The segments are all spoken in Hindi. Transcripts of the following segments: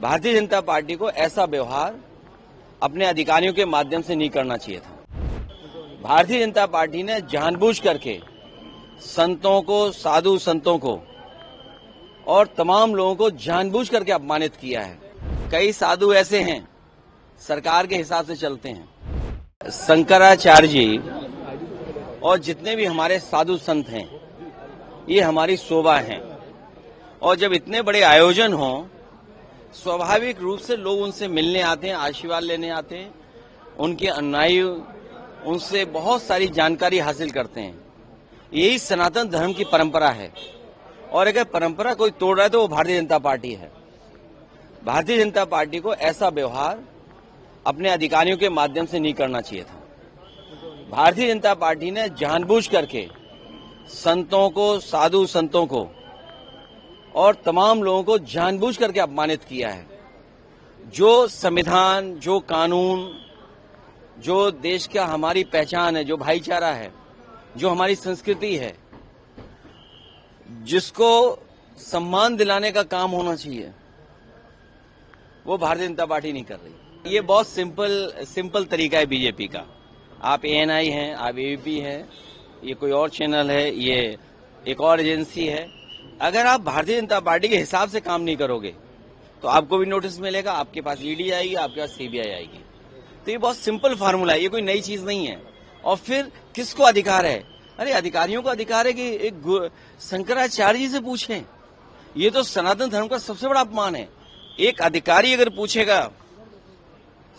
भारतीय जनता पार्टी को ऐसा व्यवहार अपने अधिकारियों के माध्यम से नहीं करना चाहिए था। भारतीय जनता पार्टी ने जानबूझ करके संतों को, साधु संतों को और तमाम लोगों को जानबूझ करके अपमानित किया है। कई साधु ऐसे हैं सरकार के हिसाब से चलते हैं। शंकराचार्य जी और जितने भी हमारे साधु संत हैं, ये हमारी शोभा हैं। और जब इतने बड़े आयोजन हों, स्वाभाविक रूप से लोग उनसे मिलने आते हैं, आशीर्वाद लेने आते हैं, उनके अनुयायी उनसे बहुत सारी जानकारी हासिल करते हैं। यही सनातन धर्म की परंपरा है और अगर परंपरा कोई तोड़ रहा है तो वो भारतीय जनता पार्टी है। भारतीय जनता पार्टी को ऐसा व्यवहार अपने अधिकारियों के माध्यम से नहीं करना चाहिए था। भारतीय जनता पार्टी ने जानबूझ करके संतों को, साधु संतों को और तमाम लोगों को जानबूझ करके अपमानित किया है। जो संविधान, जो कानून, जो देश का हमारी पहचान है, जो भाईचारा है, जो हमारी संस्कृति है, जिसको सम्मान दिलाने का काम होना चाहिए, वो भारतीय जनता पार्टी नहीं कर रही। ये बहुत सिंपल तरीका है बीजेपी का। आप एएनआई हैं, आप एबीपी हैं, ये कोई और चैनल है, ये एक और एजेंसी है। अगर आप भारतीय जनता पार्टी के हिसाब से काम नहीं करोगे तो आपको भी नोटिस मिलेगा, आपके पास ईडी आएगी, आपके पास सीबीआई आएगी। तो ये बहुत सिंपल फार्मूला है, ये कोई नई चीज नहीं है। और फिर किसको अधिकार है? अरे अधिकारियों को अधिकार है कि एक शंकराचार्य जी से पूछें। ये तो सनातन धर्म का सबसे बड़ा अपमान है। एक अधिकारी अगर पूछेगा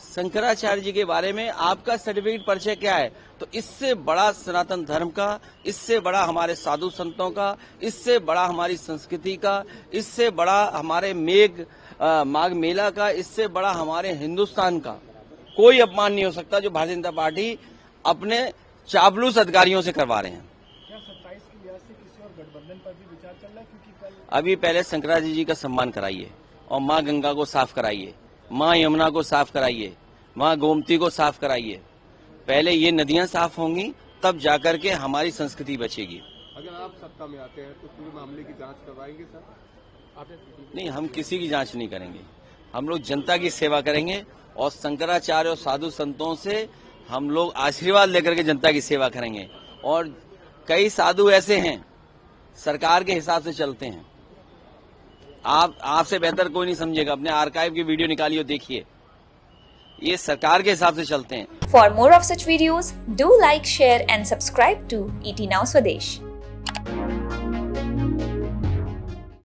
शंकराचार्य जी के बारे में आपका सर्टिफिकेट परिचय क्या है, तो इससे बड़ा सनातन धर्म का, इससे बड़ा हमारे साधु संतों का, इससे बड़ा हमारी संस्कृति का, इससे बड़ा हमारे माघ मेला का, इससे बड़ा हमारे हिंदुस्तान का कोई अपमान नहीं हो सकता जो भारतीय जनता पार्टी अपने चापलूस अधिकारियों से करवा रहे हैं। क्या 27 की लिहाज से किसी और गठबंधन पर भी विचार चल रहा है? क्योंकि अभी पहले शंकराचार्य जी का सम्मान कराइए और माँ गंगा को साफ कराइए, माँ यमुना को साफ कराइए, माँ गोमती को साफ कराइए। पहले ये नदियां साफ होंगी तब जाकर के हमारी संस्कृति बचेगी। अगर आप सत्ता में आते हैं तो पूरे मामले की जांच करवाएंगे सर? नहीं, हम किसी की जांच नहीं करेंगे। हम लोग जनता की सेवा करेंगे और शंकराचार्य और साधु संतों से हम लोग आशीर्वाद लेकर के जनता की सेवा करेंगे। और कई साधु ऐसे हैं सरकार के हिसाब से चलते हैं। आपसे बेहतर कोई नहीं समझेगा। अपने आर्काइव की वीडियो निकालिए, देखिए, ये सरकार के हिसाब से चलते हैं। For more of such videos, do like, share and subscribe to ET Now Swadesh.